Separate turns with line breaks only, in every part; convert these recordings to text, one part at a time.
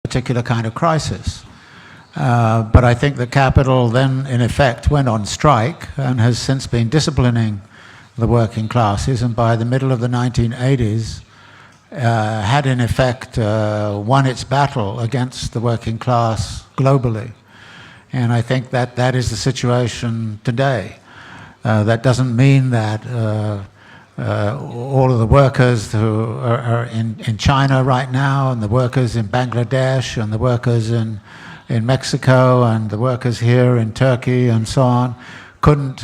particular kind of crisis. But I think the capital then, in effect, went on strike and has since been disciplining the working classes, and by the middle of the 1980s had in effect won its battle against the working class globally. And I think that that is the situation today. That doesn't mean that all of the workers who are in China right now, and the workers in Bangladesh, and the workers in Mexico, and the workers here in Turkey, and so on, couldn't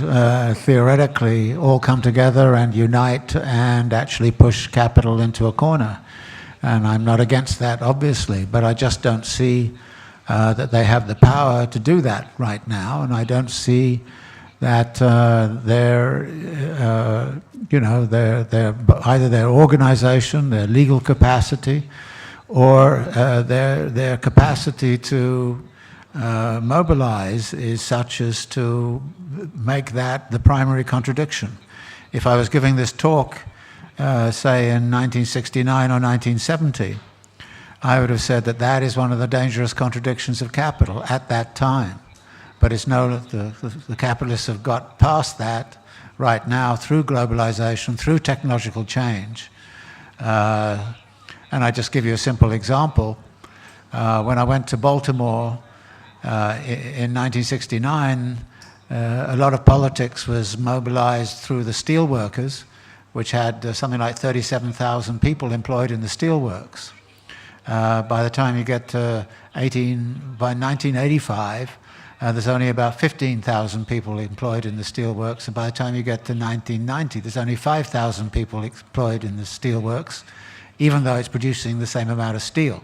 theoretically all come together and unite and actually push capital into a corner. And I'm not against that, obviously, but I just don't see that they have the power to do that right now, and I don't see that their either their organization, their legal capacity, or their capacity to mobilize is such as to make that the primary contradiction. If I was giving this talk, say in 1969 or 1970, I would have said that that is one of the dangerous contradictions of capital at that time. But it's known that the capitalists have got past that right now through globalization, through technological change. And I just give you a simple example. When I went to Baltimore in 1969, a lot of politics was mobilized through the steelworkers, which had something like 37,000 people employed in the steelworks. By the time you get to by 1985, there's only about 15,000 people employed in the steelworks, and by the time you get to 1990, there's only 5,000 people employed in the steelworks, even though it's producing the same amount of steel,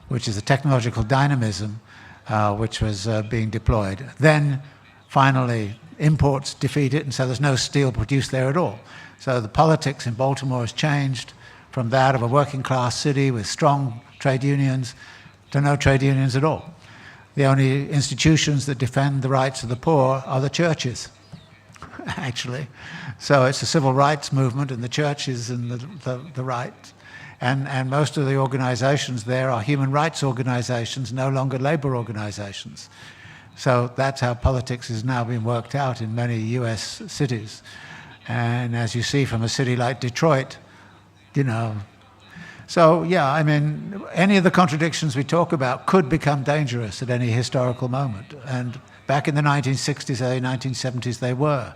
which is the technological dynamism which was being deployed. Then, finally, imports defeat it, and so there's no steel produced there at all. So the politics in Baltimore has changed from that of a working class city with strong trade unions to no trade unions at all. The only institutions that defend the rights of the poor are the churches, actually. So it's a civil rights movement, and the churches and the right. And most of the organizations there are human rights organizations, no longer labor organizations. So that's how politics is now being worked out in many US cities. And as you see from a city like Detroit, you know. So yeah, I mean, any of the contradictions we talk about could become dangerous at any historical moment. And back in the 1960s, early 1970s, they were.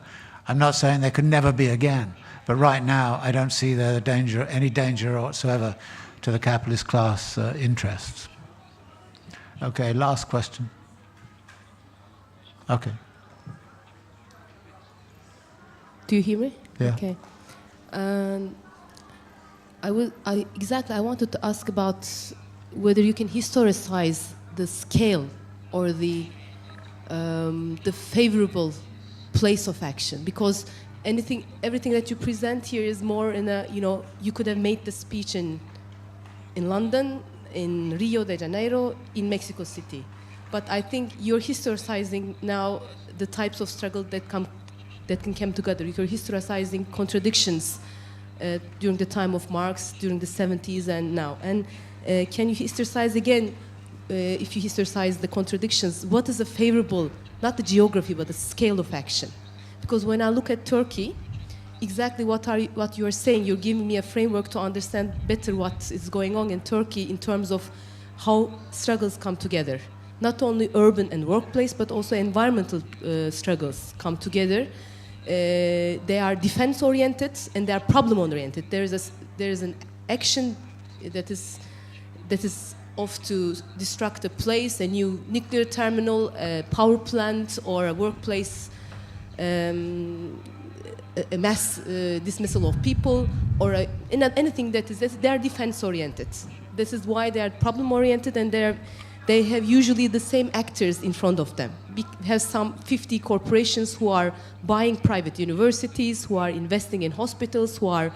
I'm not saying they could never be again, but right now I don't see any danger whatsoever to the capitalist class interests. Okay, last question. Okay.
Do you hear me?
Yeah.
Okay. I wanted to ask about whether you can historicize the scale or the favorable place of action, because everything that you present here is more in a, you could have made the speech in London, in Rio de Janeiro, in Mexico City, but I think you're historicizing now the types of struggle that can come together. You're historicizing contradictions during the time of Marx, during the 70s and now. And can you historicize again, if you historicize the contradictions, what is a favorable, not the geography, but the scale of action? Because when I look at Turkey, exactly what you are saying, you're giving me a framework to understand better what is going on in Turkey in terms of how struggles come together. Not only urban and workplace, but also environmental struggles come together. They are defense-oriented and they are problem-oriented. There is an action that is off to destruct a place, a new nuclear terminal, a power plant, or a workplace, a mass dismissal of people, or anything they are defense-oriented. This is why they are problem-oriented, and they have usually the same actors in front of them. We have some 50 corporations who are buying private universities, who are investing in hospitals, who are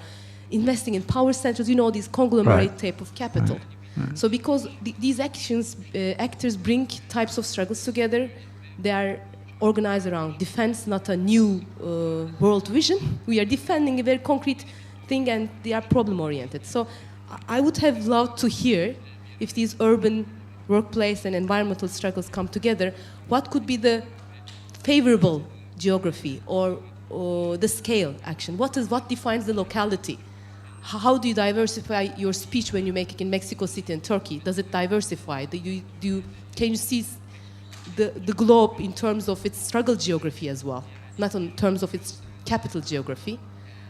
investing in power centers, these conglomerate type of capital. Right. So because these actors bring types of struggles together, they are organized around defense, not a new world vision. We are defending a very concrete thing, and they are problem-oriented. So I would have loved to hear if these urban workplace and environmental struggles come together, what could be the favorable geography or the scale action? What defines the locality? How do you diversify your speech when you make it in Mexico City and Turkey? Does it diversify? Can you see the globe in terms of its struggle geography as well, not in terms of its capital geography?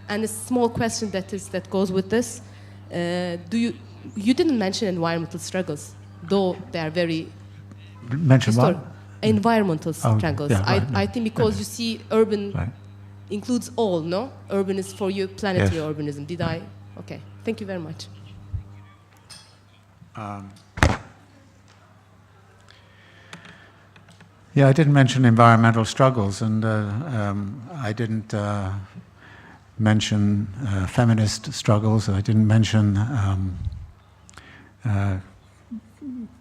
And a small question that goes with this: you didn't mention environmental struggles, though they are very
mention
historic.
what?
Environmental struggles.
Yeah, right,
I think because you see urban
right.
includes all, no? Urban is for you planetary
Yes.
urbanism. Did I? Okay. Thank you very much.
Yeah, I didn't mention environmental struggles, and I didn't mention feminist struggles. I didn't mention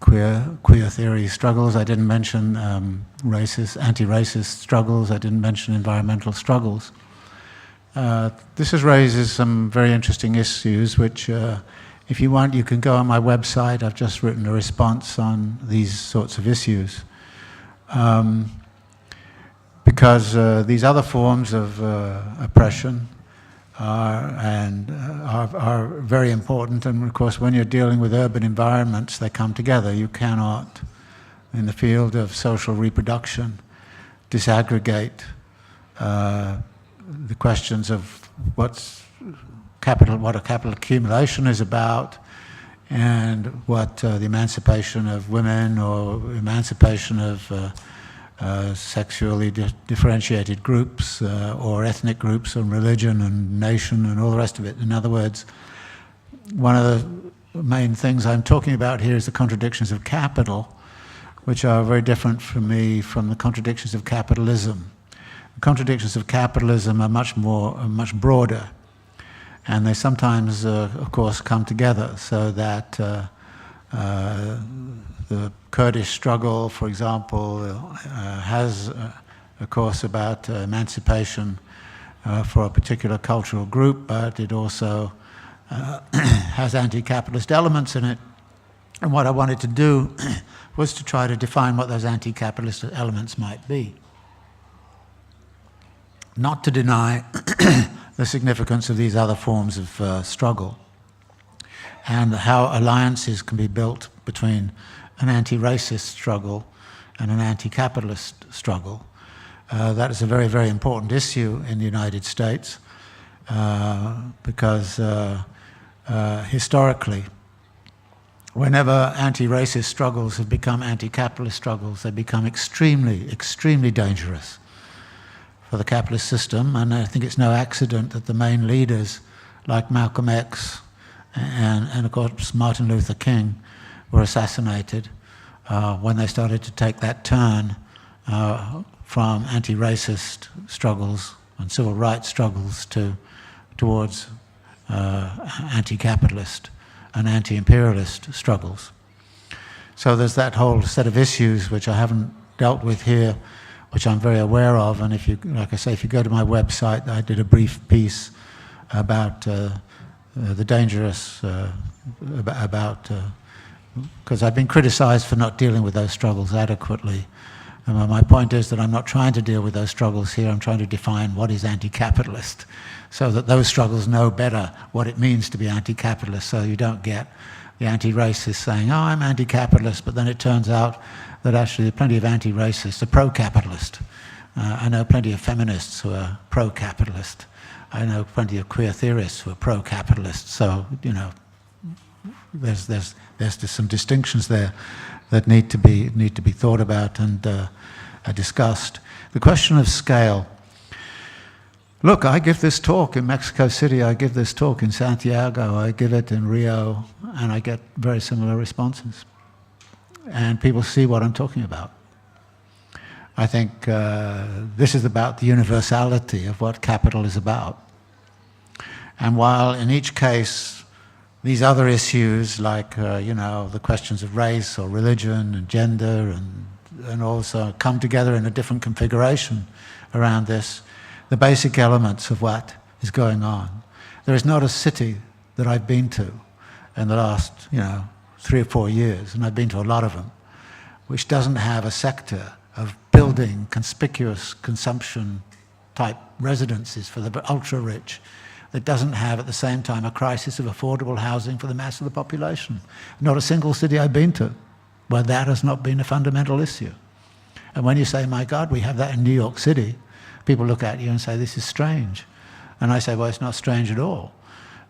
queer theory struggles. I didn't mention anti-racist struggles. I didn't mention environmental struggles. This raises some very interesting issues, which, if you want, you can go on my website. I've just written a response on these sorts of issues. Because these other forms of oppression are very important, and of course when you're dealing with urban environments, they come together. You cannot, in the field of social reproduction, disaggregate the questions of what a capital accumulation is about, and what the emancipation of women or emancipation of sexually differentiated groups or ethnic groups and religion and nation and all the rest of it. In other words, one of the main things I'm talking about here is the contradictions of capital, which are very different for me from the contradictions of capitalism. The contradictions of capitalism are much broader, and they sometimes, of course, come together, so that the Kurdish struggle, for example, has a course about emancipation for a particular cultural group, but it also has anti-capitalist elements in it. And what I wanted to do was to try to define what those anti-capitalist elements might be. Not to deny the significance of these other forms of struggle, and how alliances can be built between an anti-racist struggle and an anti-capitalist struggle. That is a very, very important issue in the United States because historically, whenever anti-racist struggles have become anti-capitalist struggles, they become extremely, extremely dangerous for the capitalist system. And I think it's no accident that the main leaders like Malcolm X and of course Martin Luther King were assassinated when they started to take that turn from anti-racist struggles and civil rights struggles towards anti-capitalist and anti-imperialist struggles. So there's that whole set of issues which I haven't dealt with here, which I'm very aware of. And if you, like I say, if you go to my website, I did a brief piece about the dangerous, because I've been criticized for not dealing with those struggles adequately. And my point is that I'm not trying to deal with those struggles here. I'm trying to define what is anti-capitalist, so that those struggles know better what it means to be anti-capitalist, so you don't get the anti-racists saying, oh, I'm anti-capitalist, but then it turns out that actually there are plenty of anti-racists are pro-capitalist. I know plenty of feminists who are pro-capitalist. I know plenty of queer theorists who are pro-capitalist. So, you know, there's some distinctions there that need to be thought about and discussed. The question of scale. Look, I give this talk in Mexico City, I give this talk in Santiago, I give it in Rio, and I get very similar responses. And people see what I'm talking about. I think this is about the universality of what capital is about. And while in each case, these other issues like, you know, the questions of race or religion and gender and also come together in a different configuration around this, the basic elements of what is going on. There is not a city that I've been to in the last, you know, 3 or 4 years, and I've been to a lot of them, which doesn't have a sector of building conspicuous consumption type residences for the ultra-rich, that doesn't have at the same time a crisis of affordable housing for the mass of the population. Not a single city I've been to where that has not been a fundamental issue. And when you say, my God, we have that in New York City, people look at you and say, this is strange. And I say, well, it's not strange at all,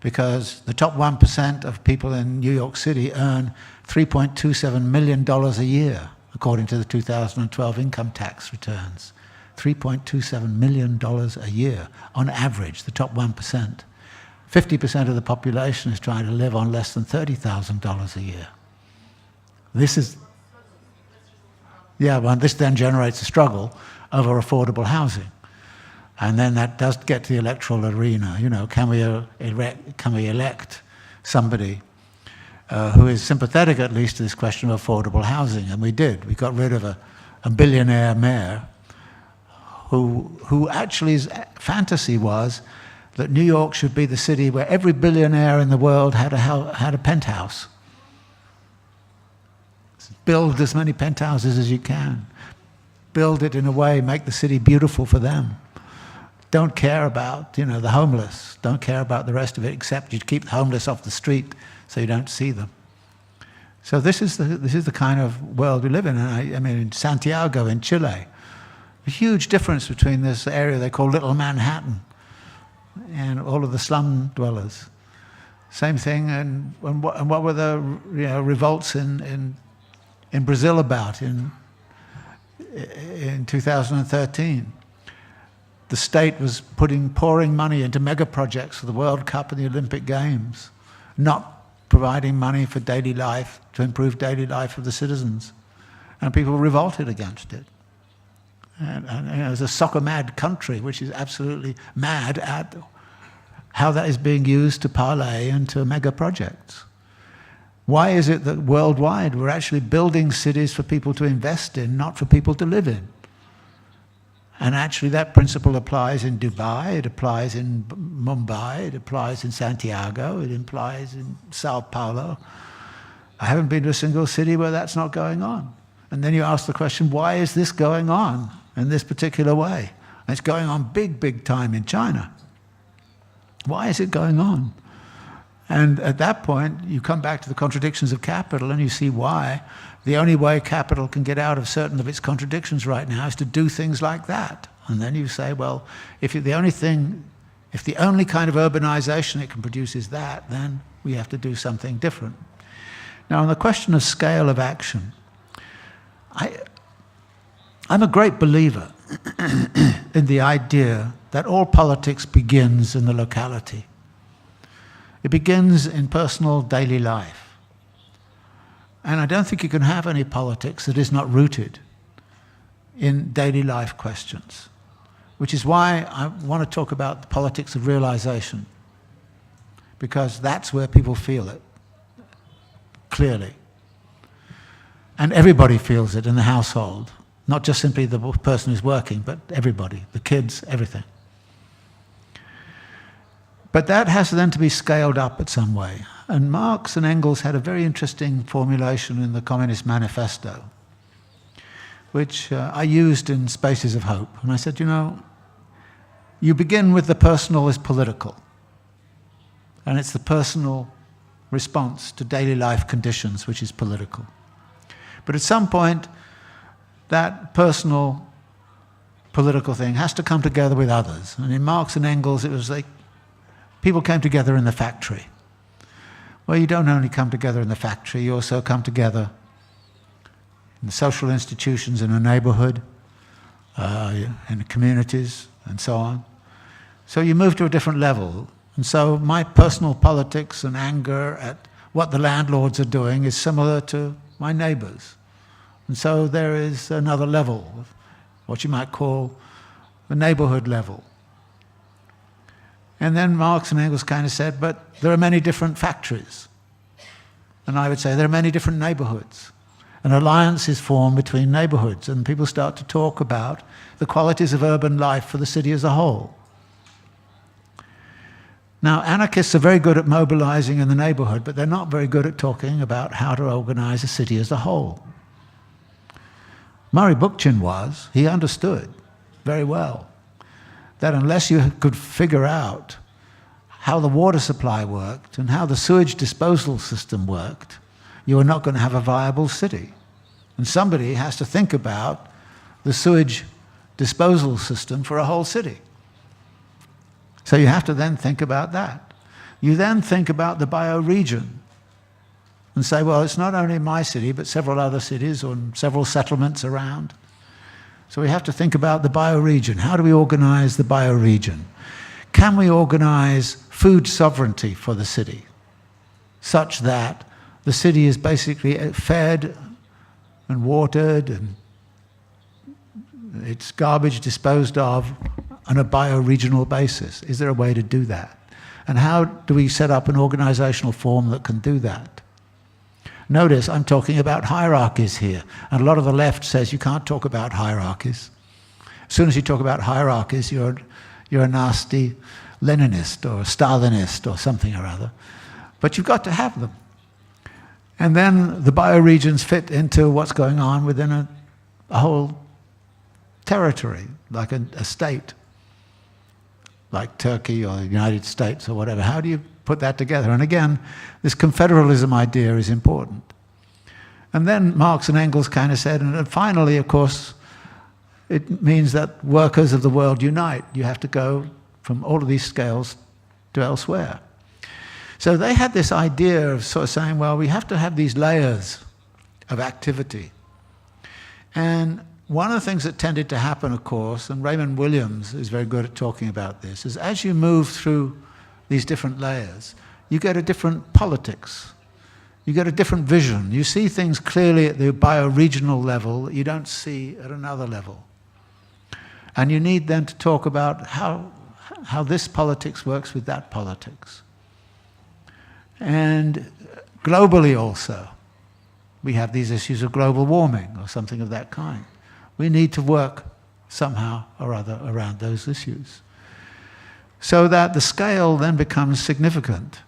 because the top 1% of people in New York City earn $3.27 million a year, according to the 2012 income tax returns. $3.27 million a year, on average, the top 1%. 50% of the population is trying to live on less than $30,000 a year. This is, yeah, well, this then generates a struggle over affordable housing. And then that does get to the electoral arena. You know, can we elect somebody who is sympathetic at least to this question of affordable housing? And we did. We got rid of a billionaire mayor who actually his fantasy was that New York should be the city where every billionaire in the world had a penthouse. Build as many penthouses as you can. Build it in a way, make the city beautiful for them. Don't care about, you know, the homeless. Don't care about the rest of it, except you keep the homeless off the street so you don't see them. So this is the kind of world we live in. And I mean, in Santiago, in Chile, a huge difference between this area they call Little Manhattan and all of the slum dwellers. Same thing, and what were the revolts in Brazil about in 2013? The state was pouring money into mega projects for the World Cup and the Olympic Games, not providing money for daily life, to improve daily life of the citizens. And people revolted against it. And you know, it's a soccer-mad country, which is absolutely mad at how that is being used to parlay into mega projects. Why is it that worldwide we're actually building cities for people to invest in, not for people to live in? And actually that principle applies in Dubai, it applies in Mumbai, it applies in Santiago, it applies in Sao Paulo. I haven't been to a single city where that's not going on. And then you ask the question, why is this going on in this particular way? And it's going on big time in China. Why is it going on? And at that point, you come back to the contradictions of capital and you see why the only way capital can get out of certain of its contradictions right now is to do things like that. And then you say, well, if the only kind of urbanization it can produce is that, then we have to do something different. Now, on the question of scale of action, I'm a great believer in the idea that all politics begins in the locality. It begins in personal daily life. And I don't think you can have any politics that is not rooted in daily life questions, which is why I want to talk about the politics of realization, because that's where people feel it, clearly. And everybody feels it in the household, not just simply the person who's working, but everybody, the kids, everything. But that has then to be scaled up in some way. And Marx and Engels had a very interesting formulation in the Communist Manifesto, which I used in Spaces of Hope. And I said, you know, you begin with the personal as political. And it's the personal response to daily life conditions which is political. But at some point, that personal political thing has to come together with others. And in Marx and Engels, it was like people came together in the factory. Well, you don't only come together in the factory, you also come together in the social institutions in a neighborhood, in the communities, and so on. So you move to a different level. And so my personal politics and anger at what the landlords are doing is similar to my neighbors. And so there is another level, of what you might call the neighborhood level. And then Marx and Engels kind of said, but there are many different factories. And I would say there are many different neighborhoods. An alliance is formed between neighborhoods, and people start to talk about the qualities of urban life for the city as a whole. Now, anarchists are very good at mobilizing in the neighborhood, but they're not very good at talking about how to organize a city as a whole. Murray Bookchin was. He understood very well that unless you could figure out how the water supply worked and how the sewage disposal system worked, you were not going to have a viable city. And somebody has to think about the sewage disposal system for a whole city. So you have to then think about that. You then think about the bioregion and say, well, it's not only my city, but several other cities or several settlements around. So we have to think about the bioregion. How do we organize the bioregion? Can we organize food sovereignty for the city such that the city is basically fed and watered and its garbage disposed of on a bioregional basis? Is there a way to do that? And how do we set up an organizational form that can do that? Notice I'm talking about hierarchies here, and a lot of the left says you can't talk about hierarchies. As soon as you talk about hierarchies, you're a nasty Leninist or Stalinist or something or other. But you've got to have them. And then the bioregions fit into what's going on within a whole territory, like a state, like Turkey or the United States or whatever. How do you put that together? And again, this confederalism idea is important. And then Marx and Engels kind of said, and finally, of course, it means that workers of the world unite. You have to go from all of these scales to elsewhere. So they had this idea of sort of saying, well, we have to have these layers of activity. And one of the things that tended to happen, of course, and Raymond Williams is very good at talking about this, is as you move through these different layers, you get a different politics. You get a different vision. You see things clearly at the bioregional level that you don't see at another level. And you need then to talk about how this politics works with that politics. And globally also, we have these issues of global warming or something of that kind. We need to work somehow or other around those issues, so that the scale then becomes significant.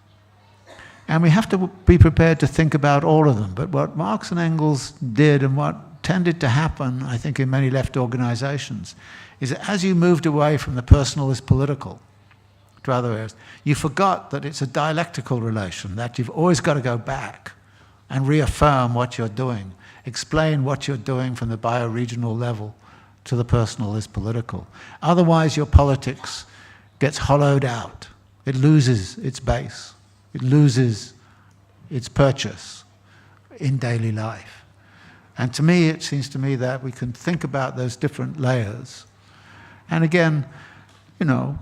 And we have to be prepared to think about all of them. But what Marx and Engels did, and what tended to happen, I think, in many left organizations, is that as you moved away from the personal as political to other areas, you forgot that it's a dialectical relation, that you've always got to go back and reaffirm what you're doing, explain what you're doing from the bioregional level to the personal as political. Otherwise, your politics gets hollowed out. It loses its base. It loses its purchase in daily life. And to me, it seems to me that we can think about those different layers. And again, you know,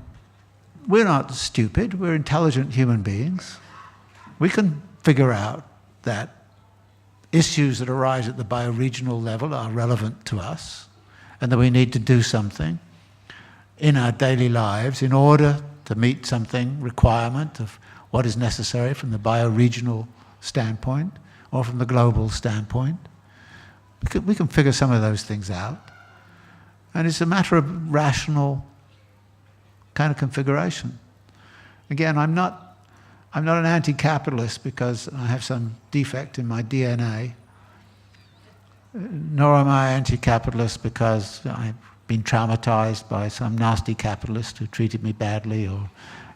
we're not stupid. We're intelligent human beings. We can figure out that issues that arise at the bioregional level are relevant to us, and that we need to do something in our daily lives in order to meet something requirement of what is necessary from the bioregional standpoint or from the global standpoint. We can figure some of those things out. And it's a matter of rational kind of configuration. Again, I'm not an anti-capitalist because I have some defect in my DNA, nor am I anti-capitalist because I've been traumatized by some nasty capitalist who treated me badly or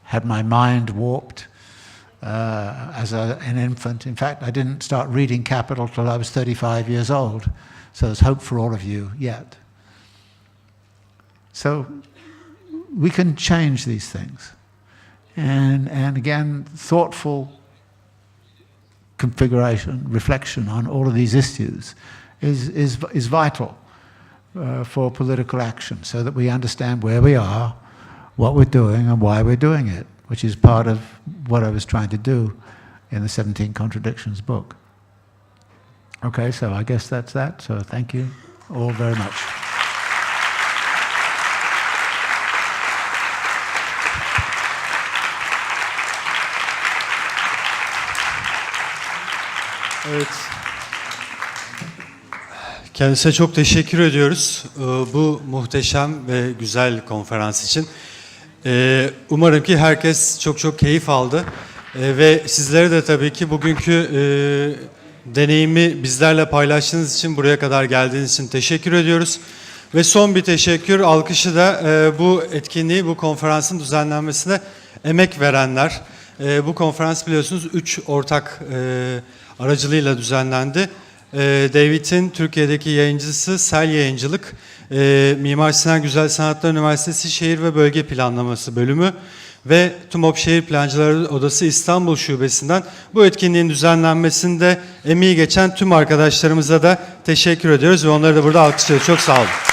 had my mind warped as an infant. In fact, I didn't start reading Capital till I was 35 years old, so there's hope for all of you yet. So we can change these things. And again, thoughtful configuration, reflection on all of these issues is vital for political action, so that we understand where we are, what we're doing, and why we're doing it, which is part of what I was trying to do in the 17 Contradictions book. Okay, so I guess that's that. So thank you all very much.
Evet. Kendisine çok teşekkür ediyoruz bu muhteşem ve güzel konferans için. Umarım ki herkes çok çok keyif aldı. Ve sizlere de tabii ki bugünkü deneyimi bizlerle paylaştığınız için, buraya kadar geldiğiniz için teşekkür ediyoruz. Ve son bir teşekkür alkışı da bu etkinliği, bu konferansın düzenlenmesine emek verenler. Bu konferans biliyorsunuz 3 ortak aracılığıyla düzenlendi. David'in Türkiye'deki yayıncısı Sel Yayıncılık, Mimar Sinan Güzel Sanatlar Üniversitesi Şehir ve Bölge Planlaması bölümü ve TUMOP Şehir Plancıları Odası İstanbul Şubesi'nden bu etkinliğin düzenlenmesinde emeği geçen tüm arkadaşlarımıza da teşekkür ediyoruz ve onları da burada alkışlıyoruz. Çok sağ olun.